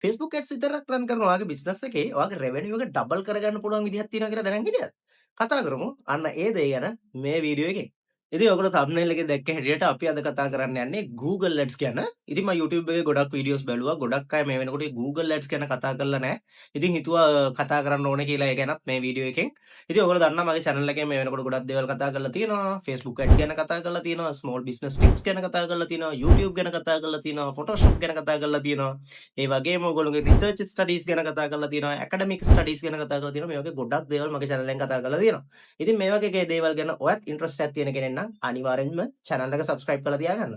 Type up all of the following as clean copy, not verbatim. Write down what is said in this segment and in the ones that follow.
Facebook ads විතරක් රන් කරනවා ඔයාගේ බිස්නස් එකේ ඔයාගේ රෙවෙනියු එක ඩබල් කරගන්න පුළුවන් විදිහක් තියෙනවා කියලා දැනන් හිටියද? කතා කරමු අන්න ඒ දේ ගැන මේ වීඩියෝ එකෙන්. ඉතින් ඔයගොල්ලෝ thumbnail එකේ දැක්ක හැටියට අපි අද කතා කරන්න යන්නේ Google Ads ගැන. ඉතින් මම YouTube එකේ ගොඩක් වීඩියෝස් බැලුවා. ගොඩක් අය මේ වෙනකොට Google Ads ගැන කතා කරලා නැහැ. ඉතින් හිතුවා කතා කරන්න ඕනේ කියලා ඒ ගැනත් මේ වීඩියෝ එකෙන්. ඉතින් ඔයගොල්ලෝ දන්නවා මගේ channel එකේ මේ වෙනකොට ගොඩක් දේවල් කතා කරලා තියෙනවා. Facebook Ads ගැන කතා කරලා තියෙනවා. Small business tips ගැන කතා කරලා තියෙනවා. YouTube ගැන කතා කරලා තියෙනවා. Photoshop ගැන කතා කරලා තියෙනවා. ඒ වගේම ඔයගොල්ලෝගේ රිසර්ච් ස්ටඩීස් ගැන කතා කරලා තියෙනවා. ඇකඩමික් ස්ටඩීස් ගැන කතා කරලා තියෙනවා. මේ වගේ ගොඩක් දේවල් මගේ channel එකෙන් කතා කරලා තියෙනවා. ඉතින් මේ වගේ දේවල් ගැන ඔයත් ඉන්ට්‍රස්ට් එකක් තියෙන කෙනෙක් නම් අනිවාර්යෙන්ම channel එක subscribe කරලා තියාගන්න.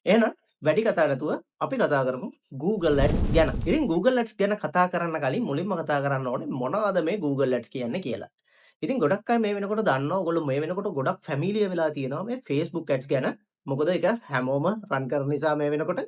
එහෙනම් වැඩි කතා නැතුව අපි කතා කරමු Google Ads ගැන. ඉතින් Google Ads ගැන කතා කරන්න කලින් මුලින්ම කතා කරන්න ඕනේ මොනවද මේ Google Ads කියන්නේ කියලා. ඉතින් ගොඩක් අය මේ වෙනකොට දන්නවා ඔයගොල්ලෝ මේ වෙනකොට ගොඩක් ෆැමිලියර් වෙලා තියෙනවා මේ Facebook Ads ගැන. මොකද ඒක හැමෝම රන් කරන නිසා මේ වෙනකොට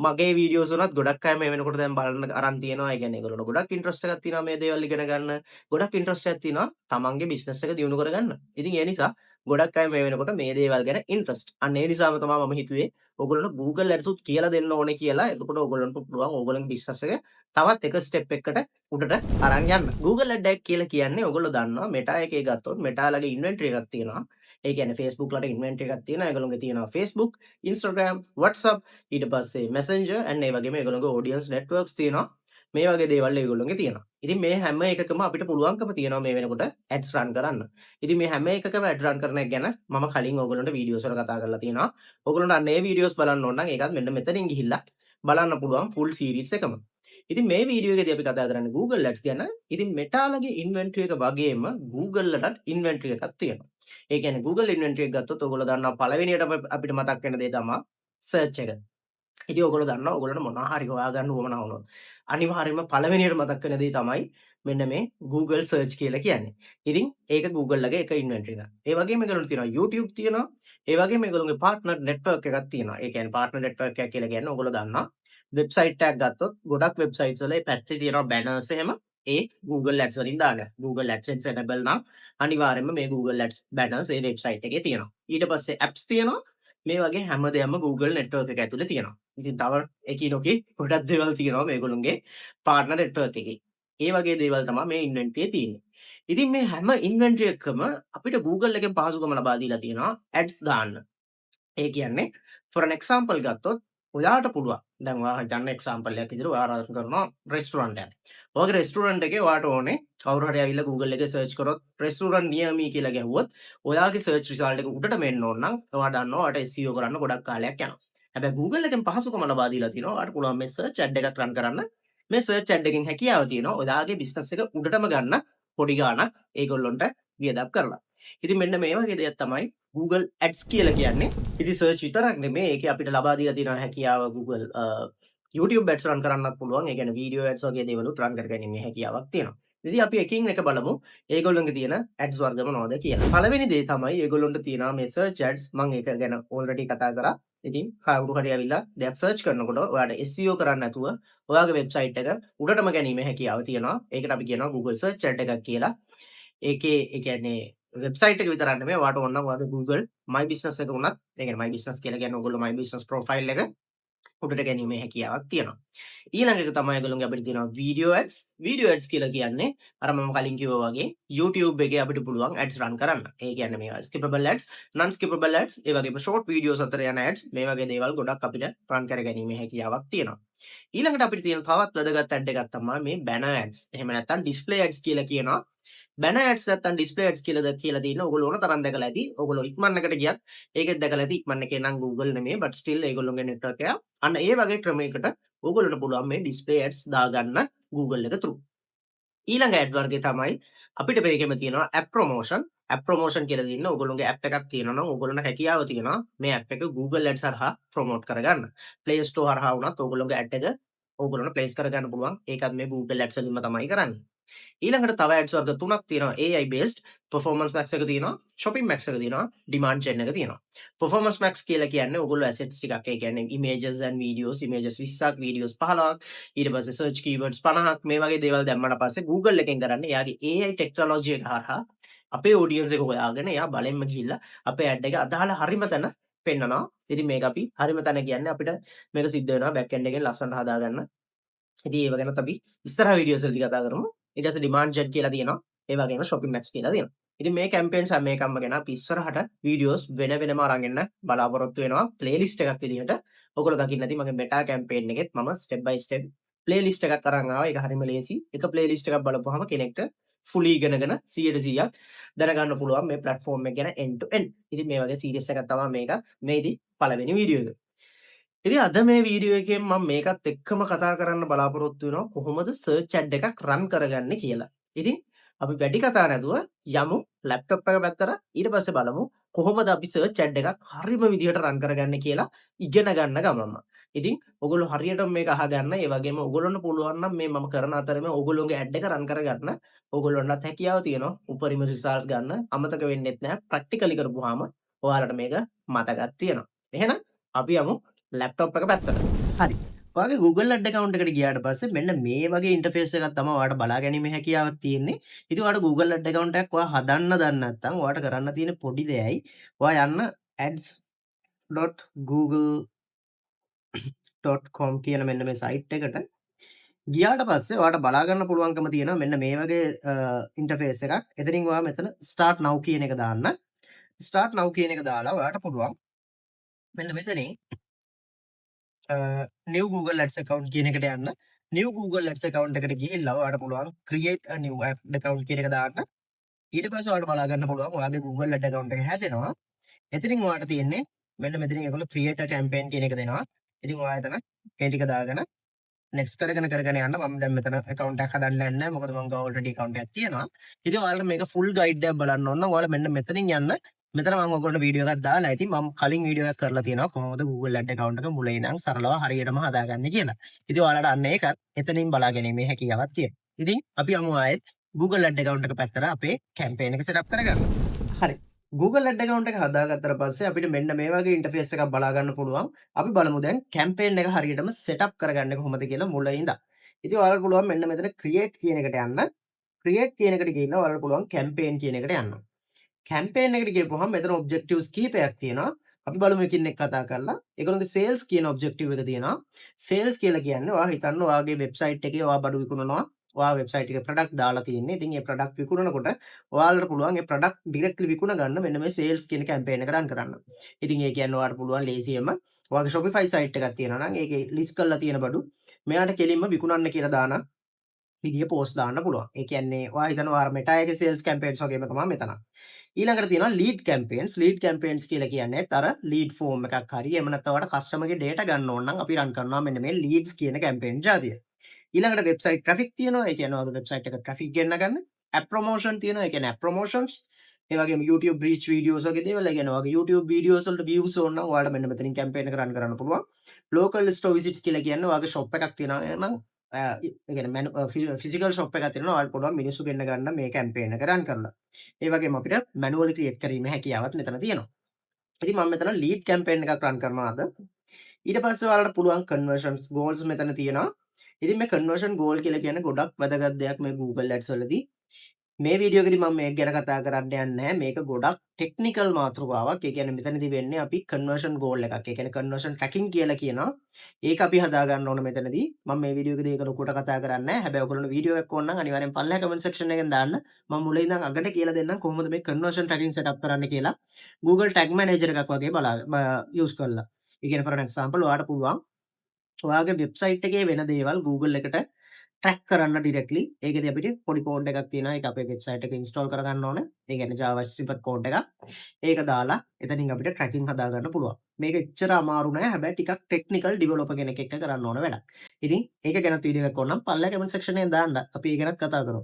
මගේ වීඩියෝස් වලත් ගොඩක් අය මේ වෙනකොට දැන් බලන්න අරන් තියෙනවා. ඒ කියන්නේ ඒගොල්ලෝ ගොඩක් ඉන්ට්‍රස්ට් එකක් තියෙනවා මේ දේවල් ඉගෙන ගන්න. ගොඩක් ඉන්ට්‍රස්ට් එකක් තියෙනවා තමන්ගේ බිස්නස් එක දියුණු කරගන්න. ඉතින් ඒ නිසා ගොඩක් අය මේ වෙනකොට මේ දේවල් ගැන ඉන්ට්‍රස්ට්. අන්න ඒ නිසාම තමයි මම හිතුවේ ඔයගොල්ලන්ට Google Ads උත් කියලා දෙන්න ඕනේ කියලා. එතකොට ඔයගොල්ලන්ට පුළුවන් ඔයගොල්ලන්ගේ බිස්නස් එක තවත් එක ස්ටෙප් එකකට උඩට අරන් යන්න. Google Ads එක කියලා කියන්නේ ඔයගොල්ලෝ දන්නවා Meta එකේ ගත්තොත් Meta ලගේ ඉන්වෙන්ටරි එකක් තියෙනවා. ඒ කියන්නේ Facebook ලට ඉන්වෙන්ටරි එකක් තියෙනවා. ඒගොල්ලෝගේ තියෙනවා Facebook, Instagram, WhatsApp, ඊට පස්සේ Messenger and ඒ වගේම ඒගොල්ලෝගේ audience networks තියෙනවා. මේ වගේ දේවල් ඒගොල්ලෝගේ තියෙනවා. ඉතින් මේ හැම එකකම අපිට පුළුවන්කම තියෙනවා මේ වෙනකොට ads run කරන්න. ඉතින් මේ හැම එකකම ad run කරන එක ගැන මම කලින් ඕගොල්ලන්ට වීඩියෝස් වල කතා කරලා තියෙනවා. ඕගොල්ලන්ට අන්න ඒ වීඩියෝස් බලන්න ඕන නම් ඒකත් මෙන්න මෙතනින් ගිහිල්ලා බලන්න පුළුවන් full series එකම. ඉතින් මේ වීඩියෝ එකේදී අපි කතා කරන්නේ Google Ads ගැන. ඉතින් Meta ලගේ ඉන්වෙන්ටරි එක වගේම Google ලටත් ඉන්වෙන්ටරි එකක් තියෙනවා. ඒ කියන්නේ Google ඉන්වෙන්ටරි එක ගත්තොත් ඔයගොල්ලෝ දන්නවා පළවෙනියට අපිට මතක් වෙන දේ තමයි search එක. ඉතින් ඔයගොල්ලෝ දන්නවා ඔයගොල්ලන්ට මොනවා හරි හොයාගන්න උවමනා වුණොත් අනිවාර්යයෙන්ම පළවෙනියට මතක් වෙන දේ තමයි මෙන්න මේ Google search කියලා කියන්නේ. ඉතින් ඒක Google ලගේ එක ඉන්වෙන්ටරි එකක්. ඒ වගේම ඒගොල්ලන්ට තියෙනවා YouTube තියෙනවා. ඒ වගේම ඒගොල්ලෝගේ partner network එකක් තියෙනවා. ඒ කියන්නේ partner network එකක් කියලා කියන්නේ ඔයගොල්ලෝ දන්නවා වෙබ්සයිට් එකක් ගත්තොත් ගොඩක් වෙබ්සයිට්ස් වල ඒ පැත්තේ තියෙනවා බැනර්ස් එහෙම ඒ Google Ads වලින් දාලා. Google AdSense enable නම් අනිවාර්යයෙන්ම මේ Google Ads banners ඒ වෙබ්සයිට් එකේ තියෙනවා. ඊට පස්සේ apps තියෙනවා. මේ වගේ හැම දෙයක්ම Google network එක ඇතුලේ තියෙනවා. ඉතින් තව එකිනෙකේ ගොඩක් දේවල් තියෙනවා මේගොල්ලෝගේ partner network එකේ. ඒ වගේ දේවල් තමයි මේ ඉන්වෙන්ටරියේ තියෙන්නේ. ඉතින් මේ හැම ඉන්වෙන්ටරි එකකම අපිට Google එකෙන් පහසුකම ලබා දීලා තියෙනවා ads දාන්න. ඒ කියන්නේ for an example ගත්තොත් ඔයාට පුළුවන්. දැන් ඔයා හිතන්න එක්සැම්පල් එකක් විදිහට ඔයා රන් කරනවා රෙස්ටුරන්ට් එකක්. ඔයාගේ රෙස්ටුරන්ට් එකේ ඔයාට ඕනේ කවුරු හරි ඇවිල්ලා Google එකේ සර්ච් කරොත් restaurant near me කියලා ගැහුවොත් ඔයාගේ සර්ච් රිසල්ට් එක උඩටම එන්න ඕන නම් ඔයා දන්නවා ඔයාට SEO කරන්න ගොඩක් කාලයක් යනවා. හැබැයි Google එකෙන් පහසුකම ලබා දීලා තිනවා ඔයාට පුළුවන් මේ සර්ච් ඇඩ් එකක් රන් කරන්න. මේ සර්ච් ඇඩ් එකෙන් හැකියාව තියෙනවා ඔයාගේ බිස්නස් එක උඩටම ගන්න පොඩි ගාණක් ඒගොල්ලොන්ට වියදම් කරලා. ඉතින් මෙන්න මේ වගේ දෙයක් තමයි Google Ads කියලා කියන්නේ. ඉතින් සර්ච් විතරක් නෙමෙයි ඒකේ අපිට ලබා දීලා තියෙන හැකියාව Google YouTube ads රන් කරන්නත් පුළුවන්. ඒ කියන්නේ වීඩියෝ ads වගේ දේවලුත් රන් කරගැනීමේ හැකියාවක් තියෙනවා. ඉතින් අපි එකින් එක බලමු ඒගොල්ලන්ගේ තියෙන ads වර්ග මොනවද කියලා. පළවෙනි දේ තමයි ඒගොල්ලන්ට තියෙනවා මේ search ads. මම ඒක ගැන already කතා කරා. ඉතින් කවුරු හරි ඇවිල්ලා දෙයක් search කරනකොට ඔයාට SEO කරන්න නැතුව ඔයාගේ වෙබ්සයිට් එක උඩටම ගැනීමේ හැකියාව තියෙනවා. ඒකට අපි කියනවා Google search ad එකක් කියලා. ඒකේ ඒ කියන්නේ වෙබ්සයිට් එක විතරක් නෙමෙයි ඔයාට ඕන නම් ඔයාගේ Google My Business එක උනත් ඒ කියන්නේ My Business කියලා කියන්නේ ඔයගොල්ලෝ My Business profile එක උඩට ගැනීමේ හැකියාවක් තියෙනවා. ඊළඟ එක තමයි ඔයගොල්ලෝගේ අපිට තියෙනවා video ads. Video ads කියලා කියන්නේ අර මම කලින් කිව්වා වගේ YouTube එකේ අපිට පුළුවන් ads run කරන්න. ඒ කියන්නේ මේවා skippable ads, non skippable ads, ඒ වගේම short videos අතර යන ads මේ වගේ දේවල් ගොඩක් අපිට run කරගැනීමේ හැකියාවක් තියෙනවා. ඊළඟට අපිට තියෙන තවත් වැදගත් ad එකක් තමයි මේ banner ads. එහෙම නැත්නම් display ads කියලා කියනවා. banner ads නැත්නම් display ads කියලා තියෙන ඔයගොල්ලෝ ඕන තරම් දැකලා ඇති. ඔයගොල්ලෝ ඉක්මන් එකට ගියත් ඒකෙත් දැකලා ඇති. ඉක්මන් එකේ නම් Google නෙමෙයි but still ඒගොල්ලෝගේ network එක. අන්න ඒ වගේ ක්‍රමයකට ඔයගොල්ලන්ට පුළුවන් මේ display ads දාගන්න Google එක through. ඊළඟ ad වර්ගය තමයි අපිට මේකෙම තියෙනවා app promotion. app promotion කියලා දින්න ඔයගොල්ලෝගේ app එකක් තියෙනවා නම් ඔයගොල්ලන්ට හැකියාව තියෙනවා මේ app එක Google Ads හරහා promote කරගන්න. Play Store හරහා වුණත් ඔයගොල්ලෝගේ ad එක ඔයගොල්ලන්ට place කරගන්න පුළුවන්. ඒකත් මේ Google Ads වලින්ම තමයි කරන්නේ. ඊළඟට තව ads වර්ග තුනක් තියෙනවා AI based performance max එක තියෙනවා shopping max එක තියෙනවා demand gen එක තියෙනවා performance max කියලා කියන්නේ ඔයගොල්ලෝ assets ටිකක් ඒ කියන්නේ images and videos images 20ක් videos 15ක් ඊට පස්සේ search keywords 50ක් මේ වගේ දේවල් දැම්මට පස්සේ Google එකෙන් කරන්නේ එයාගේ AI technology එක හරහා අපේ audience එක හොයාගෙන එයා බලෙන්ම ගිහිල්ලා අපේ ad එක අදාළ හරිම තැන පෙන්නනවා ඉතින් මේක අපි හරිම තැන කියන්නේ අපිට මේක සිද්ධ වෙනවා back end එකෙන් ලස්සනට හදාගන්න ඉතින් ඒව ගැනත් අපි ඉස්සරහ වීඩියෝස් වලදී කතා කරමු. ඊට පස්සේ ඩිමාන්ඩ් ජෙට් කියලා තියෙනවා. ඒ වගේම shopping max කියලා තියෙනවා. ඉතින් මේ කැම්පේන්ස් හැම එකක්ම ගැන අපි ඉස්සරහට වීඩියෝස් වෙන වෙනම අරන් එන්න බලාපොරොත්තු වෙනවා. ප්ලේලිස්ට් එකක් විදිහට. ඔයගොල්ලෝ දකින්න ඇති මගේ මෙටා කැම්පේන් එකෙත් මම ස්ටෙප් බයි ස්ටෙප් ප්ලේලිස්ට් එකක් අරන් ආවා. ඒක හරිම ලේසි. එක ප්ලේලිස්ට් එකක් බලපුවාම කෙනෙක්ට ෆුලි ඉගෙනගෙන 100% දැනගන්න පුළුවන් මේ ප්ලැට්ෆෝම් එක ගැන end to end. ඉතින් මේ වගේ සීරීස් එකක් තමයි මේක. මේදී පළවෙනි වීඩියෝ එක. ඉතින් අද මේ වීඩියෝ එකෙන් මම මේකත් එක්කම කතා කරන්න බලාපොරොත්තු වෙනවා කොහොමද සර්ච් ඇඩ් එකක් රන් කරගන්නේ කියලා. ඉතින් අපි වැඩි කතා නැතුව යමු ලැප්ටොප් එක පැත්තට ඊට පස්සේ බලමු කොහොමද අපි සර්ච් ඇඩ් එකක් හරිම විදිහට රන් කරගන්නේ කියලා ඉගෙන ගන්න ගමන්ම. ඉතින් ඔයගොල්ලෝ හරියටම මේක අහගන්න ඒ වගේම ඔයගොල්ලන්ට පුළුවන් නම් මේ මම කරන අතරේ ඔයගොල්ලෝගේ ඇඩ් එක රන් කරගන්න ඔයගොල්ලන්ටත් හැකියාව තියෙනවා උපරිම රිසල්ට්ස් ගන්න අමතක වෙන්නෙත් නැහැ ප්‍රැක්ටිකලි කරපුවාම ඔයාලට මේක මතකත් තියෙනවා. එහෙනම් අපි යමු ලැප්ටොප් එක පැත්තට. හරි. ඔයාගේ Google Ad account එකට ගියාට පස්සේ මෙන්න මේ වගේ ඉන්ටර්ෆේස් එකක් තමයි ඔයාලට බලා ගැනීමේ හැකියාවක් තියෙන්නේ. ඉතින් ඔයාලට Google Ad account එකක් ඔයා හදන්න දන්නේ නැත්නම් ඔයාලට කරන්න තියෙන පොඩි දෙයයි ඔයා යන්න ads.google.com කියන මෙන්න මේ සයිට් එකට ගියාට පස්සේ ඔයාලට බලා ගන්න පුළුවන්කම තියෙනවා මෙන්න මේ වගේ ඉන්ටර්ෆේස් එකක්. එතනින් ඔයා මෙතන start now කියන එක දාන්න. start now කියන එක දාලා ඔයාලට පුළුවන් මෙන්න මෙතනින් new Google Ads account කියන එකට යන්න. new Google Ads account එකට ගිහිල්ලා ඔයාලට පුළුවන් create a new ad account කියන එක දාන්න. ඊට පස්සේ ඔයාලට බලා ගන්න පුළුවන් ඔයාගේ Google Ad account එක හැදෙනවා. එතනින් ඔයාලට තියෙන්නේ මෙන්න මෙතනින් ඒගොල්ලෝ create a campaign කියන එක දෙනවා. ඉතින් ඔයා එතන ඒ ටික දාගෙන next කරගෙන යන්න මම දැන් මෙතන account එකක් හදන්න යන්නේ මොකද මම ගා already account එකක් තියෙනවා. ඉතින් ඔයාලට මේක full guide එකක් බලන්න ඕන නම් ඔයාලා මෙන්න මෙතනින් යන්න. මෙතන මම ඔයගොල්ලන්ට වීඩියෝ එකක් දාලා ඇති. මම කලින් වීඩියෝ එකක් කරලා තියෙනවා කොහොමද Google Ad account එක මුලින් ඉඳන් සරලව හරියටම හදාගන්නේ කියලා. ඉතින් ඔයාලට අන්න ඒකත් එතනින් බලා ගැනීමේ හැකියාවක් තියෙනවා. ඉතින් අපි යමු ආයෙත් Google Ad account එක පැත්තට අපේ campaign එක set up කරගන්න. හරි. Google Ad account එක හදාගත්තට පස්සේ අපිට මෙන්න මේ වගේ ඉන්ටර්ෆේස් එකක් බලා ගන්න පුළුවන්. අපි බලමු දැන් කැම්පේන් එක හරියටම setup කරගන්නේ කොහොමද කියලා මුලින් ඉඳන්. ඉතින් ඔයාලට පුළුවන් මෙන්න මෙතන create කියන එකට යන්න. create කියන එකට ගිහිල්ලා ඔයාලට පුළුවන් campaign කියන එකට යන්න. campaign එකට ගියපුවහම මෙතන objectives කීපයක් තියෙනවා. අපි බලමු එකින් එක කතා කරලා. ඒගොල්ලෝගේ sales කියන objective එක තියෙනවා. sales කියලා කියන්නේ ඔයා හිතන්න ඔයාගේ website එකේ ඔයා බඩු විකුණනවා. ඔයා වෙබ්සයිට් එකේ ප්‍රොඩක්ට් දාලා තියෙන්නේ. ඉතින් මේ ප්‍රොඩක්ට් විකුණනකොට ඔයාලට පුළුවන් මේ ප්‍රොඩක්ට් ඩිරෙක්ට්ලි විකුණ ගන්න මෙන්න මේ සේල්ස් කියන කැම්පේන් එක රන් කරන්න. ඉතින් ඒ කියන්නේ ඔයාලට පුළුවන් ලේසියෙන්ම ඔයාගේ Shopify සයිට් එකක් තියෙනවා නම් ඒකේ ලිස්ට් කරලා තියෙන බඩු මෙයාට කෙලින්ම විකුණන්න කියලා දාන විදිය පෝස්ට් දාන්න පුළුවන්. ඒ කියන්නේ ඔයා හිතනවා අර මෙටා එකේ සේල්ස් කැම්පේන්ස් වගේම තමයි මෙතන. ඊළඟට තියෙනවා ලීඩ් කැම්පේන්ස්. ලීඩ් කැම්පේන්ස් කියලා කියන්නේ අර ලීඩ් ෆෝම් එකක් හරි එහෙම නැත්නම් ඔයාලට කස්ටමර්ගේ ඩේටා ගන්න ඕන නම් අපි රන් කරනවා මෙන්න මේ ලීඩ්ස් කියන කැම්පේන් ජාතිය. ඊළඟට වෙබ්සයිට් ට්‍රැෆික් තියෙනවා. ඒ කියන්නේ ඔයාගේ වෙබ්සයිට් එකට ට්‍රැෆික් ගෙන්න ගන්න. ඇප් ප්‍රොමෝෂන් තියෙනවා. ඒ කියන්නේ ඇප් ප්‍රොමෝෂන්ස්. ඒ වගේම YouTube reach videos වගේ දේවල්. ඒ කියන්නේ ඔයාගේ YouTube videos වලට views ඕන නම් ඔයාලට මෙන්න මෙතනින් කැම්පේන් එක රන් කරන්න පුළුවන්. local store visits කියලා කියන්නේ ඔයාගේ shop එකක් තියෙනවා නම් ඒ කියන්නේ physical shop එකක් තියෙනවා. ඔයාලට පුළුවන් මිනිස්සු ගෙන්න ගන්න මේ කැම්පේන් එක රන් කරලා. ඒ වගේම අපිට manually create කිරීමේ හැකියාවත් මෙතන තියෙනවා. ඉතින් මම මෙතන lead campaign එකක් run කරනවා අද. ඊට පස්සේ ඔයාලට පුළුවන් conversions goals මෙතන තියෙනවා. ඉතින් මේ conversion goal කියලා කියන්නේ ගොඩක් වැදගත් දෙයක් මේ Google Ads වලදී. මේ වීඩියෝ එකේදී මම මේක ගැන කතා කරන්න යන්නේ නැහැ. මේක ගොඩක් ටෙක්නිකල් මාතෘකාවක්. ඒ කියන්නේ මෙතනදී වෙන්නේ අපි conversion goal එකක්. ඒ කියන්නේ conversion tracking කියලා කියනවා. ඒක අපි හදා ගන්න ඕන මෙතනදී. මම මේ වීඩියෝ එකේදී ඒක ලොකුට කතා කරන්නේ නැහැ. හැබැයි ඔයගොල්ලෝ වීඩියෝ එකක් ඕන නම් අනිවාර්යෙන් පල්ලෙහා comment section එකෙන් දාන්න. මම මුලින් ඉඳන් අගට කියලා දෙන්නම් කොහොමද මේ conversion tracking setup කරන්න කියලා. Google Tag Manager එකක් වගේ use කරලා. ඒ කියන්නේ for an example ඔයාලට පුළුවන් ඔයාගේ වෙබ්සයිට් එකේ වෙන දේවල් Google එකට ට්‍රැක් කරන්න ඩිරෙක්ට්ලි. ඒකෙදි අපිට පොඩි කෝඩ් එකක් තියෙනවා. ඒක අපේ වෙබ්සයිට් එකේ ඉන්ස්ටෝල් කරගන්න ඕනේ. ඒ කියන්නේ JavaScript කෝඩ් එකක්. ඒක දාලා එතනින් අපිට ට්‍රැකින් හදාගන්න පුළුවන්. මේක එච්චර අමාරු නෑ. හැබැයි ටිකක් ටෙක්නිකල් ඩෙවලොපර් කෙනෙක් එක්ක කරන්න ඕන වැඩක්. ඉතින් ඒක ගැනත් වීඩියෝ එකක් ඕන නම් පල්ලෙහා කමෙන්ට් සෙක්ෂන් එකෙන් දාන්න. අපි ඒ ගැනත් කතා කරමු.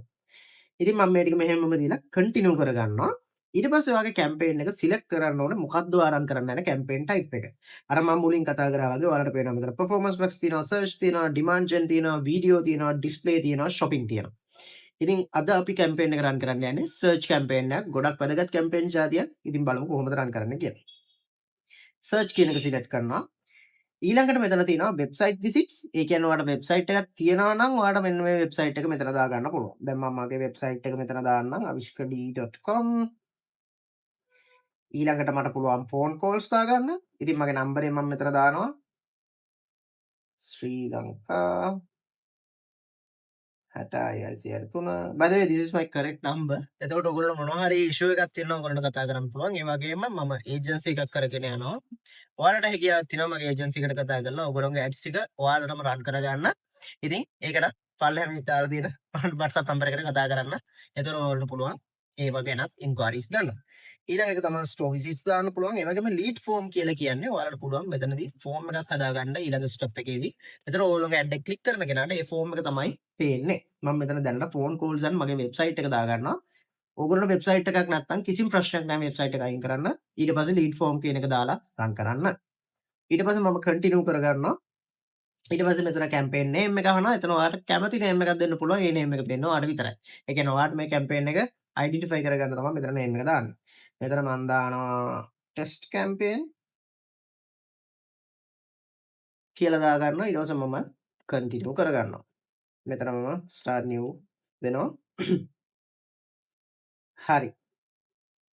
ඉතින් මම මේ ටික මෙහෙමම දීලා කන්ටිනියු කරගන්නවා. ඊට පස්සේ ඔයාගේ කැම්පේන් එක සිලෙක්ට් කරන්න ඕනේ මොකද්ද ආරම්භ කරන්න යන කැම්පේන් ටයිප් එක. අර මම මුලින් කතා කරා වගේ ඔයාලට පේනවා මෙතන performance max තියෙනවා, search තියෙනවා, demand gen තියෙනවා, video තියෙනවා, display තියෙනවා, shopping තියෙනවා. ඉතින් අද අපි කැම්පේන් එක රන් කරන්න යන්නේ search කැම්පේන් එකක්. ගොඩක් වැදගත් කැම්පේන් જાතියක්. ඉතින් බලමු කොහොමද රන් කරන්න කියලා. search කියන එක සිලෙක්ට් කරනවා. ඊළඟට මෙතන තියෙනවා වෙබ්සයිට් විසිට්ස්. ඒ කියන්නේ ඔයාලට වෙබ්සයිට් එකක් තියෙනවා නම් ඔයාලට මෙන්න මේ වෙබ්සයිට් එක මෙතන දාගන්න පුළුවන්. දැන් මම මගේ වෙබ්සයිට් එක මෙතන දාන්නම් avishkadi.com. ඊළඟට මට පුළුවන් ෆෝන් කෝල්ස් දාගන්න. ඉතින් මගේ නම්බරේ මම මෙතන දානවා ශ්‍රී Lanka 60යි 603. By the way, this is my correct number. එතකොට ඔයගොල්ලෝ මොනවා හරි issue එකක් තියෙනවා ඔයගොල්ලන්ට කතා කරන්න පුළුවන්. ඒ වගේම මම agency එකක් කරගෙන යනවා. ඔයාලට හැකියාවක් තියෙනවා මගේ agency එකට කතා කරලා ඔයගොල්ලෝගේ ads ටික ඔයාලටම run කරගන්න. ඉතින් ඒකට පල්ලෙහාම ඉතාල තියෙන WhatsApp number එකට කතා කරන්න. එතකොට ඔයාලට පුළුවන් ඒව ගැනත් inquiries ගන්න. ඊළඟ එක තමයි store visits දාන්න පුළුවන්. ඒ වගේම lead form කියලා කියන්නේ ඔයාලට පුළුවන් මෙතනදී form එකක් හදාගන්න ඊළඟ step එකේදී. එතකොට ඔයගොල්ලෝගේ ad එක click කරන කෙනාට ඒ form එක තමයි පේන්නේ. මම මෙතන දැනට phone calls and මගේ website එක දාගන්නවා. ඕගොල්ලෝ වෙබ්සයිට් එකක් නැත්නම් කිසිම ප්‍රශ්නයක් නැහැ වෙබ්සයිට් එක අයින් කරන්න. ඊට පස්සේ lead form කියන එක දාලා run කරන්න. ඊට පස්සේ මම continue කරගන්නවා. ඊට පස්සේ මෙතන campaign name එක අහනවා. එතන ඔයාලට කැමති name එකක් දෙන්න පුළුවන්. ඒ name එක දෙන්න ඔයාලට විතරයි. ඒ කියන්නේ ඔයාලට මේ campaign එක identify කරගන්න තමයි මෙතන name එක දාන්නේ. මෙතන මම දානවා test campaign කියලා දාගන්නවා. ඊට පස්සේ මම continue කරගන්නවා. මෙතන මම start new දෙනවා. හරි.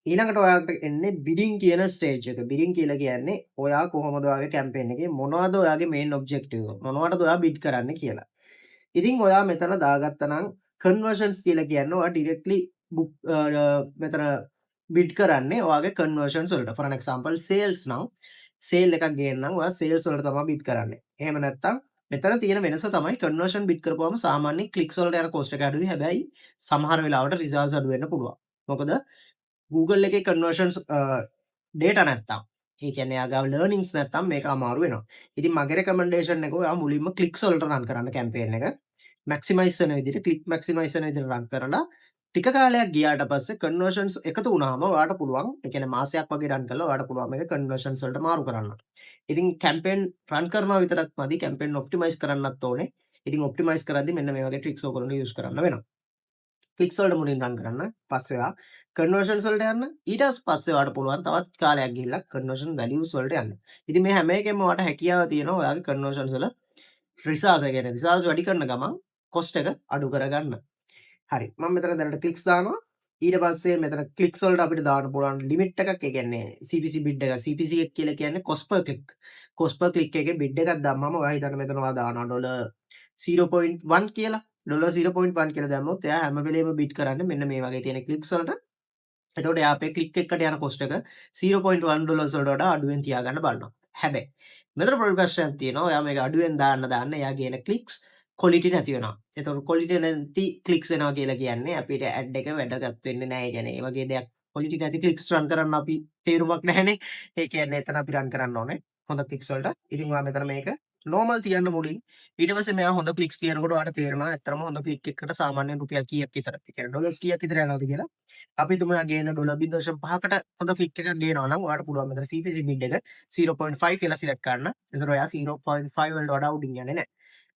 ඊළඟට ඔයාලට එන්නේ bidding කියන ස්ටේජ් එක. bidding කියලා කියන්නේ ඔයා කොහොමද ඔයාගේ කැම්පේන් එකේ මොනවද ඔයාගේ මේන් ඔබ්ජෙක්ටිව් එක? මොනවටද ඔයා බිඩ් කරන්නේ කියලා. ඉතින් ඔයා මෙතන දාගත්තා නම් කන්වර්ෂන්ස් කියලා කියන්නේ ඔයා ඩිරෙක්ට්ලි බුක් මෙතන බිඩ් කරන්නේ ඔයාගේ කන්වර්ෂන්ස් වලට. for an example sales නම් සේල් එකක් ගේන්න නම් ඔයා සේල්ස් වලට තමයි බිඩ් කරන්නේ. එහෙම නැත්නම් මෙතන තියෙන වෙනස තමයි කන්වර්ෂන් බිඩ් කරපුවම සාමාන්‍ය ක්ලික්ස් වලට යන කොස්ට් එක අඩුයි. හැබැයි සමහර වෙලාවට රිසල්ට්ස් අඩු වෙන්න පුළුවන්. මොකද Google එකේ කන්වර්ෂන්ස් ඩේටා නැත්තම් ඒ කියන්නේ යාගාව ලර්නින්ග්ස් නැත්තම් මේක අමාරු වෙනවා. ඉතින් මගේ රෙකමෙන්ඩේෂන් එක ඔයා මුලින්ම ක්ලික්ස් වලට රන් කරන්න කැම්පේන් එක. මැක්සිමයිස් වෙන විදිහට ක්ලික් මැක්සිමයිස් වෙන විදිහට රන් කරලා ටික කාලයක් ගියාට පස්සේ කන්වර්ෂන්ස් එකතු වුණාම ඔයාලට පුළුවන් ඒ කියන්නේ මාසයක් වගේ රන් කරලා ඔයාලට පුළුවන් මේක කන්වර්ෂන්ස් වලට මාරු කරන්න. ඉතින් කැම්පේන් රන් කරනවා විතරක් මදි කැම්පේන් ඔප්ටිමයිස් කරන්නත් ඕනේ. ඉතින් ඔප්ටිමයිස් කරද්දි මෙන්න මේ වගේ ට්‍රික්ස් ඔයගොල්ලෝ යූස් කරන්න වෙනවා. ක්ලික්ස් වලට මුලින් රන් කරන්න. පස්සේ ඔයා කන්වර්ෂන්ස් වලට යන්න. ඊට පස්සේ ඔයාලට පුළුවන් තවත් කාලයක් ගිහිල්ලා කන්වර්ෂන් වැලියුස් වලට යන්න. ඉතින් මේ හැම එකෙම ඔයාලට හැකියාව තියෙනවා ඔයාගේ කන්වර්ෂන්ස් වල රිසල්ට්ස් ඒ කියන්නේ රිසල්ට්ස් වැඩි කරන ගමන් කොස්ට් එක අඩු කරගන්න. හරි. මම මෙතන දැනට ක්ලික්ස් දානවා. ඊට පස්සේ මෙතන ක්ලික්ස් වලට අපිට දාන්න පුළුවන් ලිමිට් එකක්. ඒ කියන්නේ CPC බිඩ් එක. CPC එක කියලා කියන්නේ cost per click. cost per click එකේ බිඩ් එකක් දැම්මම ඔයා හිතන්න මෙතන ඔයා දානවා $0.1 කියලා. $0.1 කියලා දැම්මොත් එයා හැම වෙලේම බිඩ් කරන්නේ මෙන්න මේ වගේ තියෙන ක්ලික්ස් වලට. එතකොට එයා අපේ ක්ලික් එකකට යන කොස්ට් එක $0.1 වලට වඩා අඩුවෙන් තියාගන්න බලනවා. හැබැයි මෙතන පොඩි ප්‍රශ්නයක් තියෙනවා. ඔයා මේක අඩුවෙන් දාන්න එයා කියන ක්ලික්ස් ක්වොලිටි නැති වෙනවා. එතකොට ක්වොලිටි නැති ක්ලික්ස් එනවා කියලා කියන්නේ අපිට ඇඩ් එක වැඩගත් වෙන්නේ නැහැ. ඒ කියන්නේ ඒ වගේ දෙයක් ක්වොලිටි නැති ක්ලික්ස් රන් කරන්න අපි තේරුමක් නැහැනේ. ඒ කියන්නේ එතන අපි රන් කරන්න ඕනේ හොඳ ක්ලික්ස් වලට. ඉතින් ඔයා මෙතන මේක නෝමල් තියන්න මුලින්. ඊට පස්සේ මෙයා හොඳ ක්ලික්ස් කියනකොට ඔයාලට තේරෙනවා ඇත්තටම හොඳ ක්ලික් එකකට සාමාන්‍යයෙන් රුපියල් කීයක් විතර. ඒ කියන්නේ ඩොලර්ස් කීයක් විතර යනවද කියලා. අපි හිතමු එයා ගේන $0.5කට හොඳ ක්ලික් එකක් ගේනවා නම් ඔයාලට පුළුවන් මෙතන CPC බිඩ් එක 0.5 කියලා සිලෙක්ට් කරන්න. එතකොට ඔයා 0.5 වලට වඩා උඩින් යන්නේ නැහැ.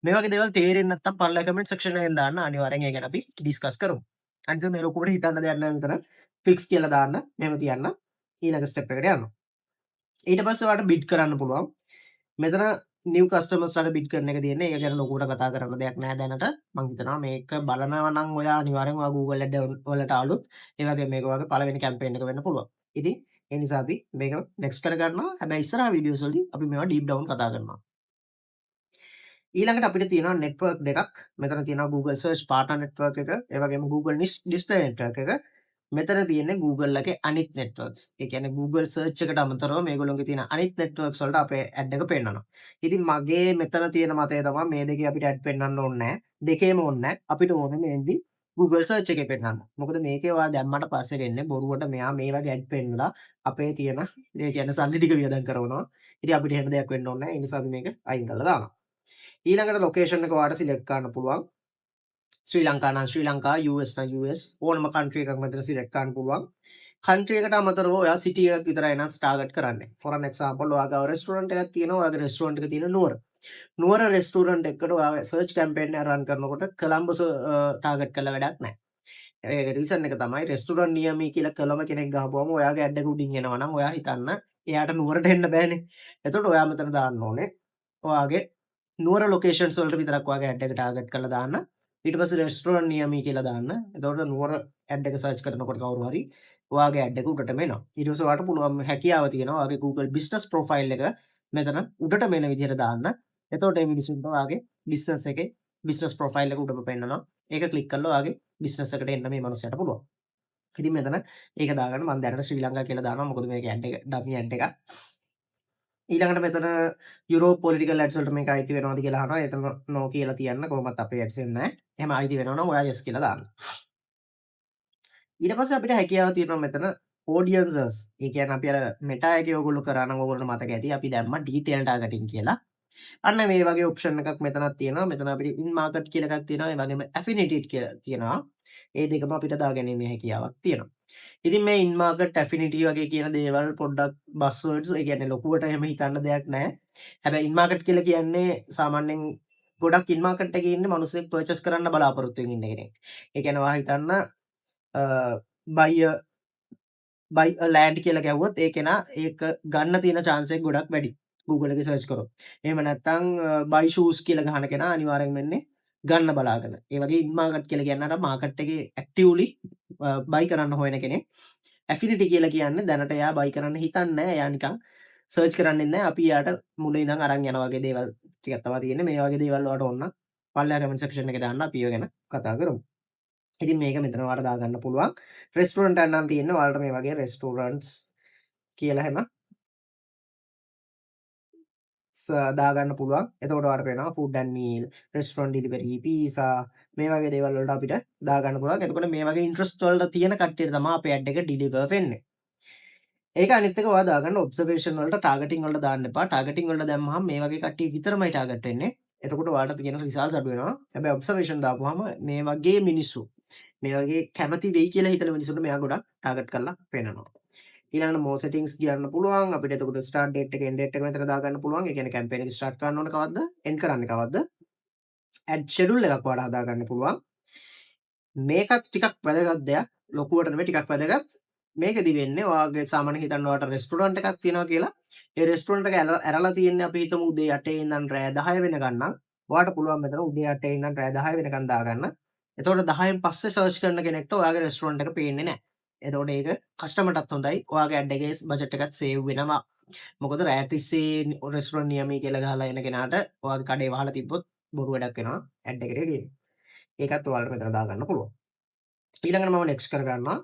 මේ වගේ දේවල් තේරෙන්නේ නැත්නම් පල්ලා කමෙන්ට් සෙක්ෂන් එකෙන් දාන්න අනිවාර්යෙන් ඒ ගැන අපි ඩිස්කස් කරමු. අනිත් මේ ලොකුවට හිතන්න දෙයක් නැහැ මෙතන. ක්ලික්ස් කියලා දාන්න. මෙහෙම තියන්න. ඊළඟ ස්ටෙප් එකට යනවා. ඊට පස්සේ ඔයාලට බිඩ් කරන්න පුළුවන්. මෙතන නිව් කස්ටමර්ස්ලාට බිඩ් කරන එක තියෙන්නේ. ඒක ගැන ලොකුවට කතා කරන්න දෙයක් නැහැ දැනට. මම හිතනවා මේක බලනවා නම් ඔයා අනිවාර්යෙන් ඔයා Google Ad වලට අලුත්. ඒ වගේ මේක වගේ පළවෙනි කැම්පේන් එක වෙන්න පුළුවන්. ඉතින් ඒ නිසා අපි මේක නෙක්ස්ට් කරගන්නවා. හැබැයි ඉස්සරහා වීඩියෝස් වලදී අපි මේවා ඩීප් ඩවුන් කතා කරනවා. ඊළඟට අපිට තියෙනවා නෙට්වර්ක් දෙකක්. මෙතන තියෙනවා Google Search Partner Network එක. ඒ වගේම Google Display Network එක. මෙතන තියෙන්නේ Google ලගේ අනිත් නෙට්වර්ක්ස්. ඒ කියන්නේ Google search එකට අමතරව මේගොල්ලෝගේ තියෙන අනිත් නෙට්වර්ක්ස් වලට අපේ ඇඩ් එක පෙන්නනවා. ඉතින් මගේ මෙතන තියෙන මතය තමයි මේ දෙකේ අපිට ඇඩ් පෙන්වන්න ඕනේ නැහැ. දෙකේම ඕනේ නැහැ. අපිට ඕනේ මේෙන්දි Google search එකේ පෙන්වන්න. මොකද මේකේ ඔයා දැම්මට පස්සේ වෙන්නේ බොරුවට මෙයා මේ වගේ ඇඩ් පෙන්නලා අපේ තියෙන ඒ කියන්නේ සල්ලි ටික වියදම් කරනවා. ඉතින් අපිට එහෙම දෙයක් වෙන්න ඕනේ නැහැ. ඒ නිසා අපි මේක අයින් කරලා දානවා. ඊළඟට ලොකේෂන් එක ඔයාලට සිලෙක්ට් කරන්න පුළුවන්. ශ්‍රී ලංකා නම් ශ්‍රී ලංකා, US නම් US ඕනම කන්ට්‍රි එකක් මෙතන සිලෙක්ට් කරන්න පුළුවන්. කන්ට්‍රි එකට අමතරව ඔයා සිටි එකක් විතරයි නම් ටාගට් කරන්නේ. for an example ඔයාගේ රෙස්ටුරන්ට් එකක් තියෙනවා. ඔයාගේ රෙස්ටුරන්ට් එක තියෙන නුවර. නුවර රෙස්ටුරන්ට් එකකට ඔයා සර්ච් කැම්පේන් එක රන් කරනකොට කොලම්බස් ටාගට් කරලා වැඩක් නැහැ. ඒ රීසන් එක තමයි රෙස්ටුරන්ට් නියමී කියලා කොළඹ කෙනෙක් ගහපුවම ඔයාගේ ඇඩ් එක උඩින් එනවා නම් ඔයා හිතන්න එයාට නුවරට එන්න බෑනේ. එතකොට ඔයා මෙතන දාන්න ඕනේ ඔයාගේ නුවර ලොකේෂන්ස් වලට විතරක් ඔයාගේ ඇඩ් එක ටාගට් කරලා දාන්න. ඊට පස්සේ රෙස්ටුරන්ට් නියමී කියලා දාන්න. එතකොට නුවර ඇඩ් එක සර්ච් කරනකොට කවුරු හරි ඔයාගේ ඇඩ් එක උඩටම එනවා. ඊට පස්සේ ඔයාලට පුළුවන් හැකියාව තියෙනවා ඔයාගේ Google business profile එක මෙතන උඩට මෙන විදිහට දාන්න. එතකොට මේ මිනිස්සුන්ට ඔයාගේ බිස්නස් එකේ බිස්නස් ප්‍රොෆයිල් එක උඩම පෙන්නනවා. ඒක ක්ලික් කරලා ඔයාගේ බිස්නස් එකට එන්න මේ මනුස්සයාට පුළුවන්. ඉතින් මෙතන ඒක දාගන්න මම දැනට ශ්‍රී ලංකා කියලා දානවා. මොකද මේක ඇඩ් එක ඩමි ඇඩ් එකක්. ඊළඟට මෙතන යුරෝප් පොලිටිකල් ඇඩ්ස් වලට මේක අයිති වෙනවද කියලා අහනවා. එතන නෝ කියලා තියන්න. කොහොමත් අපේ ඇඩ්ස් එන්නේ නැහැ. එහෙම අයිති වෙනවා නම් ඔයා yes කියලා දාන්න. ඊට පස්සේ අපිට හැකියාව තියෙනවා මෙතන audiences. ඒ කියන්නේ අපි අර මෙටා එකේ ඔයගොල්ලෝ කරා නම් ඔයගොල්ලන්ට මතක ඇති. අපි දැම්ම detail targeting කියලා. අන්න මේ වගේ ඔප්ෂන් එකක් මෙතනක් තියෙනවා. මෙතන අපිට in market කියලා එකක් තියෙනවා. ඒ වගේම affinity කියලා තියෙනවා. ඒ දෙකම අපිට දාගැනීමේ හැකියාවක් තියෙනවා. ඉතින් මේ in market affinity වගේ කියන දේවල් පොඩ්ඩක් බස් වර්ඩ්ස් ඒ කියන්නේ ලොකුවට එහෙම හිතන්න දෙයක් නැහැ. හැබැයි in market කියලා කියන්නේ සාමාන්‍යයෙන් ගොඩක් in market එකේ ඉන්න මිනිස්සෙක් purchase කරන්න බලාපොරොත්තු වෙමින් ඉන්න කෙනෙක්. ඒ කියන්නේ ඔයා හිතන්න buy a land කියලා ගැහුවොත් ඒ කෙනා ඒක ගන්න තියෙන chance එක ගොඩක් වැඩි. Google එකේ search කරොත්. එහෙම නැත්නම් buy shoes කියලා ගහන කෙනා අනිවාර්යෙන් වෙන්නේ ගන්න බලාගෙන. ඒ වගේ in market කියලා කියන්නේ අර market එකේ actively buy කරන්න හොයන කෙනෙක්. affinity කියලා කියන්නේ දැනට එයා buy කරන්න හිතන්නේ නැහැ. එයා නිකන් search කරන්නේ නැහැ. අපි එයාට මුලින් ඉඳන් අරන් යන වගේ දේවල් ටිකක් තමයි තියෙන්නේ. මේ වගේ දේවල් වලට ඕන නම් පල්ලෙහා comment section එකේ දාන්න අපි ඒව ගැන කතා කරමු. ඉතින් මේක මෙතන ඔයාලට දාගන්න පුළුවන්. රෙස්ටෝරන්ට් එකක් නම් තියෙන්නේ ඔයාලට මේ වගේ රෙස්ටෝරන්ට්ස් කියලා හැම දාගන්න පුළුවන්. එතකොට ඔයාලට පේනවා food and meal, restaurant delivery, pizza මේ වගේ දේවල් වලට අපිට දාගන්න පුළුවන්. එතකොට මේ වගේ ඉන්ට්‍රස්ට් වලට තියෙන කට්ටියට තමයි අපේ ඇඩ් එක ඩිලිවර් වෙන්නේ. ඒක අනිත් එක ඔයා දාගන්න ඔබ්සර්වේෂන් වලට ටාගටින් වලට දාන්න එපා. ටාගටින් වලට දැම්මහම මේ වගේ කට්ටිය විතරමයි ටාගට් වෙන්නේ. එතකොට ඔයාලට තියෙන රිසල්ට්ස් අඩු වෙනවා. හැබැයි ඔබ්සර්වේෂන් දාපුවාම මේ වගේ මිනිස්සු මේ වගේ කැමති වෙයි කියලා හිතන මිනිස්සුන්ට මෙයා ගොඩක් ටාගට් කරලා පෙන්නනවා. ඊළඟට more settings කියන්න පුළුවන්. අපිට එතකොට start date එක end date එක මෙතන දාගන්න පුළුවන්. ඒ කියන්නේ campaign එක start කරන්න ඕන කවද්ද? end කරන්නේ කවද්ද? ad schedule එකක් ඔයාලා හදාගන්න පුළුවන්. මේකත් ටිකක් වැදගත් දෙයක්. ලොකුවට නෙමෙයි ටිකක් වැදගත්. මේකෙදි වෙන්නේ ඔයාගේ සාමාන්‍ය හිතන්න ඔයාලට රෙස්ටෝරන්ට් එකක් තියෙනවා කියලා. ඒ රෙස්ටෝරන්ට් එක ඇරලා තියෙන්නේ අපි හිතමු උදේ 8 ඉඳන් රෑ 10 වෙනකන් නම් ඔයාට පුළුවන් මෙතන උදේ 8 ඉඳන් රෑ 10 වෙනකන් දාගන්න. එතකොට 10න් පස්සේ සර්ච් කරන කෙනෙක්ට ඔයාගේ රෙස්ටෝරන්ට් එක පේන්නේ නැහැ. එතකොට ඒක කස්ටමර්ටත් හොඳයි. ඔයාගේ ඇඩ් එකේ බජට් එකත් සේව් වෙනවා. මොකද රෑ තිස්සේ රෙස්ටෝරන්ට් නියමයි කියලා ගහලා එන කෙනාට ඔයාගේ කඩේ වහලා තිබ්බොත් බොරු වැඩක් වෙනවා ඇඩ් එකට ගිහින්. ඒකත් ඔයාලට මෙතන දාගන්න පුළුවන්. ඊළඟට මම නෙක්ස්ට් කරගන්නවා.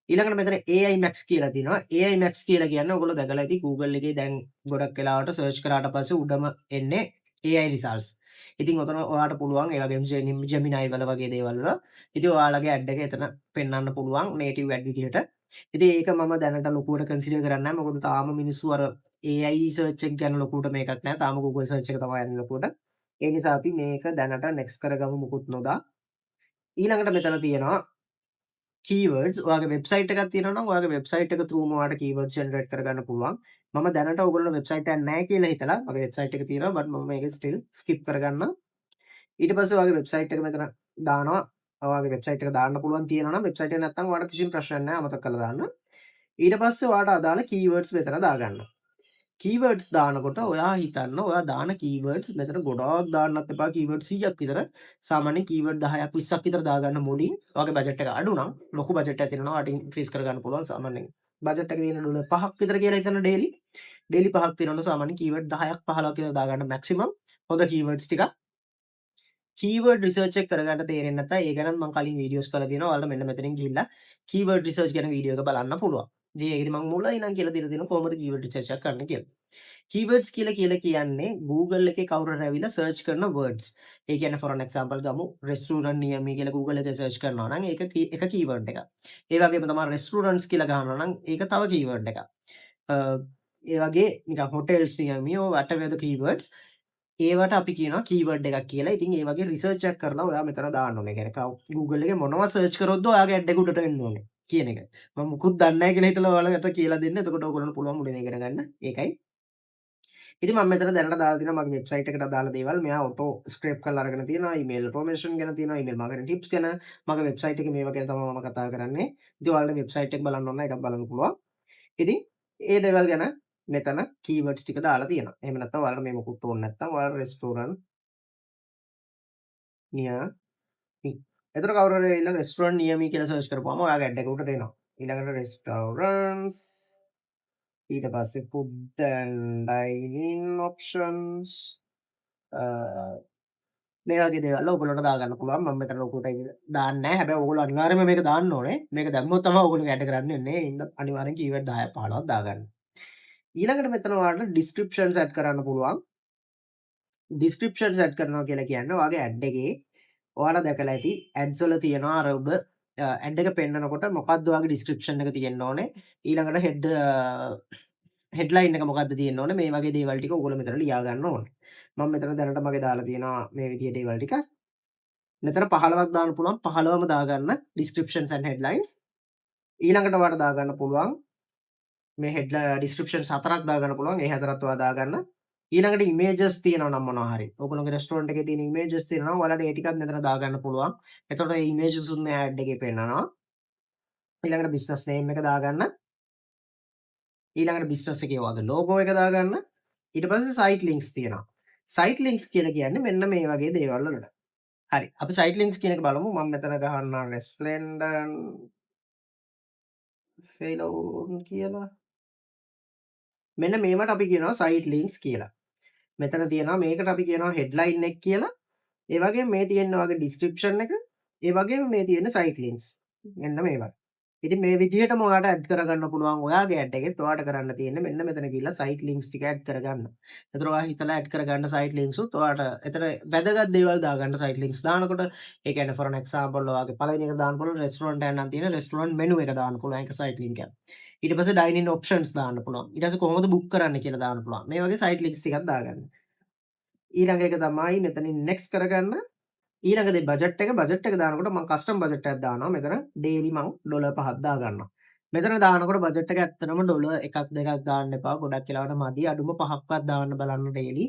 ඊළඟට මෙතන AI Max කියලා තියෙනවා. AI Max කියලා කියන්නේ ඔයගොල්ලෝ දැකලා ඇති Google එකේ දැන් ගොඩක් වෙලාවට සර්ච් කරාට පස්සේ උඩම එන්නේ AI results. ඉතින් ඔතන ඔයාලට පුළුවන් ඒ වගේම Gemini වල වගේ දේවල් වල ඉතින් ඔයාලගේ ඇඩ් එක එතන පෙන්වන්න පුළුවන් native ad විදිහට. ඉතින් ඒක මම දැනට ලොකුවට කන්සිඩර් කරන්නේ නැහැ. මොකද තාම මිනිස්සු අර AI search එක ගැන ලොකුවට මේකක් නැහැ. තාම Google search එක තමයි යන්නේ ලොකුවට. ඒ නිසා අපි මේක දැනට next කරගමු මුකුත් නොදා. ඊළඟට මෙතන තියෙනවා කීවර්ඩ්ස් ඔයාගේ වෙබ්සයිට් එකක් තියෙනවා නම් ඔයාගේ වෙබ්සයිට් එක through ඔයාලට කීවර්ඩ්ස් ජෙනරේට් කරගන්න පුළුවන්. මම දැනට ඔයගොල්ලෝ වෙබ්සයිට් එකක් නැහැ කියලා හිතලා මගේ වෙබ්සයිට් එක තියෙනවා බට් මම මේක ස්ටිල් ස්කිප් කරගන්නම්. ඊට පස්සේ ඔයාගේ වෙබ්සයිට් එක මෙතන දානවා. ඔයාගේ වෙබ්සයිට් එක දාන්න පුළුවන් තියෙනවා නම් වෙබ්සයිට් එක නැත්නම් ඔයාලට කිසිම ප්‍රශ්නයක් නැහැ අමතක කරලා දාන්න. ඊට පස්සේ ඔයාලට අදාළ කීවර්ඩ්ස් මෙතන දාගන්න. කීවර්ඩ්ස් දානකොට ඔයා හිතන්න ඔයා දාන කීවර්ඩ්ස් මෙතන ගොඩාක් දාන්නත් එපා කීවර්ඩ් 100ක් විතර සාමාන්‍යයෙන් කීවර්ඩ් 10ක් 20ක් විතර දාගන්න මුලින් ඔයාගේ බජට් එක අඩු නම් ලොකු බජට් එකක් තියෙනවා ඔයාට ඉන්ක්‍රීස් කරගන්න පුළුවන් සාමාන්‍යයෙන් බජට් එක තියෙන ඩොලර් 5ක් විතර කියලා හිතන්න ඩේලි 5ක් තියෙනවනේ සාමාන්‍යයෙන් කීවර්ඩ් 10ක් 15ක් විතර දාගන්න මැක්සිමම් හොඳ කීවර්ඩ්ස් ටිකක් කීවර්ඩ් රිසර්ච් එක කරගන්න තේරෙන්නේ නැත්නම් ඒ ගැනත් මම කලින් වීඩියෝස් කරලා තියෙනවා ඔයාලට මෙන්න මෙතනින් ගිහිල්ලා කීවර්ඩ් රිසර්ච් ගැන වීඩියෝ එක බලන්න පුළුවන් ඉතින් ඒකෙදි මම මුලින් ඉඳන් කියලා දීලා තියෙනවා කොහොමද කීවර්ඩ් රිසර්ච් එකක් කරන්න කියලා කීවර්ඩ්ස් කියලා කියන්නේ Google එකේ කවුරු හරි ඇවිල්ලා සර්ච් කරන words. ඒ කියන්නේ for an example ගමු restaurant near me කියලා Google එකේ සර්ච් කරනවා නම් ඒක එක keyword එකක්. ඒ වගේම තමයි restaurants කියලා ගහනවා නම් ඒක තව keyword එකක්. ඒ වගේ නිකන් hotels near me or whatever the keywords ඒවට අපි කියනවා keyword එකක් කියලා. ඉතින් ඒ වගේ research එකක් කරලා ඔයා මෙතන දාන්න ඕනේ. ඒ කියන්නේ Google එකේ මොනවා search කරොත්ද ඔයාගේ ad එක උඩට එන්න ඕනේ කියන එක. මම මුකුත් දන්නේ නැහැ කියලා හිතලා ඔයාලට කියලා දෙන්න. එතකොට ඔයගොල්ලන්ට පුළුවන් මුලින් ඉගෙන ගන්න. ඒකයි ඉතින් මම මෙතන දැනට දාලා තියෙනවා මගේ වෙබ්සයිට් එකට අදාළ දේවල්. මෙයා ඔටෝ ස්ක්‍රේප් කරලා අරගෙන තියෙනවා. ඊමේල් ඔටෝමේෂන් ගැන තියෙනවා. ඊමේල් මාකටිං ටිප්ස් ගැන. මගේ වෙබ්සයිට් එකේ මේවා ගැන තමයි මම කතා කරන්නේ. ඉතින් ඔයාලට වෙබ්සයිට් එක බලන්න ඕන නම් ඒකත් බලන්න පුළුවන්. ඉතින් ඒ දේවල් ගැන මෙතන කීවර්ඩ්ස් ටික දාලා තියෙනවා. එහෙම නැත්නම් ඔයාලට මේ මොකුත් ඕනේ නැත්නම් ඔයාලා රෙස්ටෝරන්ට් නියර් මී. එතකොට කවුරු හරි ඇවිල්ලා රෙස්ටෝරන්ට් නියර් මී කියලා සර්ච් කරපුවාම ඔයාගේ ඇඩ් එක උඩට එනවා. ඊළඟට රෙස්ටෝරන්ට්ස් ඊට පස්සේ food and dining options මේ වගේ දේවල් ඔයගොල්ලන්ට දාගන්න පුළුවන්. මම මෙතන ලොකුට දාන්නේ නැහැ. හැබැයි ඔයගොල්ලෝ අනිවාර්යයෙන්ම මේක දාන්න ඕනේ. මේක දැම්මොත් තමයි ඔයගොල්ලෝ ඇඩ් කරන්න වෙන්නේ. ඒ හින්දා අනිවාර්යෙන් කීවර්ඩ් 10ක් 15ක් දාගන්න. ඊළඟට මෙතන ඔයාලට ඩිස්ක්‍රිප්ෂන්ස් ඇඩ් කරන්න පුළුවන්. ඩිස්ක්‍රිප්ෂන්ස් ඇඩ් කරනවා කියලා කියන්නේ ඔයාගේ ඇඩ් එකේ ඔයාලා දැකලා ඇති ඇඩ්ස් වල තියෙනවා අර ඔබ ඇඩ් එක පෙන්නකොට මොකක්ද ඔයාගේ ඩිස්ක්‍රිප්ෂන් එක තියෙන්න ඕනේ. ඊළඟට හෙඩ්ලයින් එක මොකක්ද තියෙන්න ඕනේ. මේ වගේ දේවල් ටික ඔයගොල්ලෝ මෙතන ලියා ගන්න ඕනේ. මම මෙතන දැනට මගේ දාලා තියෙනවා මේ විදිහේ දේවල් ටික. මෙතන 15ක් දාන්න පුළුවන්. 15ම දාගන්න ඩිස්ක්‍රිප්ෂන්ස් ඇන්ඩ් හෙඩ්ලයින්ස්. ඊළඟට ඔයාලට දාගන්න පුළුවන් මේ ඩිස්ක්‍රිප්ෂන්ස් 4ක් දාගන්න පුළුවන්. ඒ 4ත් ඔයා දාගන්න. ඊළඟට ඉමේජස් තියෙනවා නම් මොනවා හරි. ඔයගොල්ලෝගේ රෙස්ටොරන්ට් එකේ තියෙන ඉමේජස් තියෙනවා නම් ඔයාලට ඒ ටිකත් මෙතන දාගන්න පුළුවන්. එතකොට ඒ ඉමේජස් උත් මේ ඇඩ් එකේ පෙන්නනවා. ඊළඟට බිස්නස් නේම් එක දාගන්න. ඊළඟට බිස්නස් එකේ ඔයාගේ ලෝගෝ එක දාගන්න. ඊට පස්සේ සයිට් ලින්ක්ස් තියෙනවා. සයිට් ලින්ක්ස් කියලා කියන්නේ මෙන්න මේ වගේ දේවල් වලට. හරි. අපි සයිට් ලින්ක්ස් කියන එක බලමු. මම මෙතන ගහන්නා රෙස්ප්ලෙන්ඩන් සේලෝන් කියලා. මෙන්න මේවට අපි කියනවා සයිට් ලින්ක්ස් කියලා. මෙතන තියෙනවා මේකට අපි කියනවා හෙඩ්ලයින් එක කියලා. ඒ වගේම මේ තියෙන ඔයාගේ ඩිස්ක්‍රිප්ෂන් එක. ඒ වගේම මේ තියෙන සයිට් ලින්ක්ස්. මෙන්න මේවා. ඉතින් මේ විදිහටම ඔයාලට ඇඩ් කරගන්න පුළුවන් ඔයාගේ ඇඩ් එකෙත් ඔයාලට කරන්න තියෙන්නේ මෙන්න මෙතන ගිහලා සයිට් ලින්ක්ස් ටික ඇඩ් කරගන්න. එතකොට ඔයා හිතලා ඇඩ් කරගන්න සයිට් ලින්ක්ස් උත් ඔයාලට එතන වැදගත් දේවල් දාගන්න සයිට් ලින්ක්ස් දානකොට ඒ කියන්නේ for an example ඔයාගේ පළවෙනි එක දාන්න පුළුවන් රෙස්ටොරන්ට් එකක් නම් තියෙන රෙස්ටොරන්ට් මෙනු එක දාන්න පුළුවන් ඒක සයිට් ලින්ක් එකක්. ඊට පස්සේ ඩයින් ඉන් ඔප්ෂන්ස් දාන්න පුළුවන්. ඊට පස්සේ කොහොමද බුක් කරන්න කියලා දාන්න පුළුවන්. මේ වගේ සයිට් ලින්ක්ස් ටිකක් දාගන්න. ඊළඟ එක තමයි මෙතනින් නෙක්ස්ට් කරගන්න ඊළඟ දේ බජට් එක දානකොට මම කස්ටම් බජට් එකක් දානවා. මෙතන ඩේලි මම ඩොලර් 5ක් දාගන්නවා. මෙතන දානකොට බජට් එක ඇත්තටම ඩොලර් 1ක් 2ක් දාන්න එපා. ගොඩක් වෙලාවට මදි. අඩුම 5ක්වත් දාන්න බලන්න ඩේලි.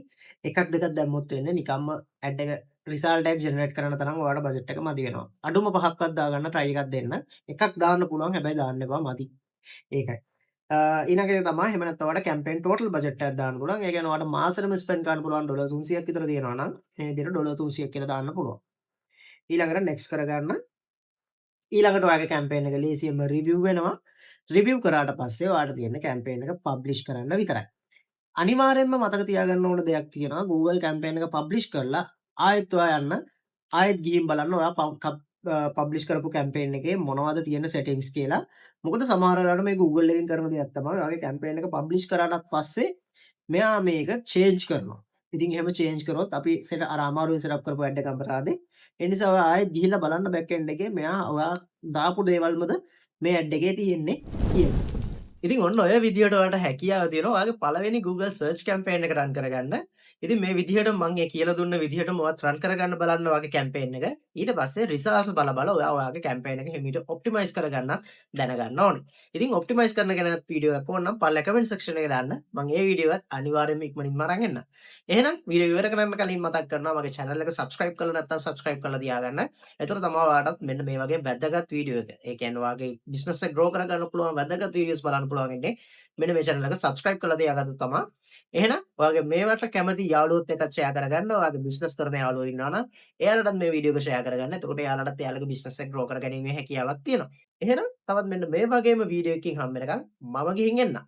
1ක් 2ක් දැම්මොත් වෙන්නේ නිකම්ම ඇඩ් එක රිසල්ට් එක ජෙනරේට් කරන තරම් ඔයාලට බජට් එක මදි වෙනවා. අඩුම 5ක්වත් දාගන්න try එකක් දෙන්න. 1ක් දාන්න පුළුවන්. හැබැයි දාන්න එපා මදි. ඒකයි. ඊළඟ එක තමයි එහෙම නැත්නම් ඔයාලට කැම්පේන් ටෝටල් බජට් එකක් දාන්න පුළුවන්. ඒ කියන්නේ ඔයාලට මාසෙටම ස්පෙන්ඩ් කරන්න පුළුවන් ඩොලර් 300ක් විතර තියෙනවා නම් මේ විදිහට ඩොලර් 300ක් කියලා දාන්න පුළුවන්. ඊළඟට නෙක්ස්ට් කරගන්න. ඊළඟට ඔයාගේ කැම්පේන් එක ලේසියෙන්ම රිවිව් වෙනවා. රිවිව් කරාට පස්සේ ඔයාලට තියෙන කැම්පේන් එක පබ්ලිෂ් කරන්න විතරයි. අනිවාර්යෙන්ම මතක තියාගන්න ඕන දෙයක් තියෙනවා. Google කැම්පේන් එක පබ්ලිෂ් කරලා ආයෙත් ඔයා යන්න ආයෙත් ගිහින් බලන්න ඔයා පබ්ලිෂ් කරපු කැම්පේන් එකේ මොනවද තියෙන සෙටින්ග්ස් කියලා. මොකද සමහර වෙලාවට මේ Google එකෙන් කරන දෙයක් තමයි ඔයාගේ කැම්පේන් එක පබ්ලිෂ් කරාට පස්සේ මෙයා මේක චේන්ජ් කරනවා. ඉතින් එහෙම චේන්ජ් කරොත් අපි අර අමාරුවෙන් සෙටප් කරපු ඇඩ් එක අපරාදේ. ඒ නිසා ඔයා ආයෙත් ගිහිල්ලා බලන්න බෑක් එන්ඩ් එකේ මෙයා ඔයා දාපු දේවල්මද මේ ඇඩ් එකේ තියෙන්නේ කියලා. ඉතින් ඔන්න ඔය විදිහට ඔයාලට හැකියාව තියෙනවා ඔයාගේ පළවෙනි Google search campaign එක run කරගන්න. ඉතින් මේ විදිහට මම කියලා දුන්න විදිහටම ඔයත් run කරගන්න බලන්න ඔයාගේ campaign එක. ඊට පස්සේ results බල ඔයා ඔයාගේ campaign එක හිමීට optimize කරගන්නත් දැනගන්න ඕනේ. ඉතින් optimize කරන ගැනත් වීඩියෝ එකක් ඕන නම් පල්ලෙහා comment section එකේ දාන්න. මම ඒ වීඩියෝ එකත් අනිවාර්යයෙන්ම ඉක්මනින්ම අරන් එන්නම්. එහෙනම් වීඩියෝ ඉවර කරන්න කලින් මතක් කරනවා මගේ channel එක subscribe කරලා නැත්නම් subscribe කරලා තියාගන්න. එතකොට තමයි ඔයාලටත් මෙන්න මේ වගේ වැදගත් වීඩියෝ එක. ඒ කියන්නේ ඔයාගේ business එක grow කරගන්න පුළුවන් වැදගත් වීඩියෝස් බලන්න පුළුවන් ඉන්නේ. මෙන්න මේ channel එක subscribe කරලා තියාගත්තොත් තමයි. එහෙනම් ඔයාගේ මේවට කැමති යාළුවොත් එක්කත් share කරගන්න. ඔයාගේ business කරන යාළුවෝ ඉන්නවා නම් එයාලටත් මේ වීඩියෝ එක share කරගන්න. එතකොට එයාලටත් එයාලගේ business එක grow කරගැනීමේ හැකියාවක් තියෙනවා. එහෙනම් තවත් මෙන්න මේ වගේම වීඩියෝ එකකින් හම්බ වෙනකන් මම ගිහින් එන්නම්.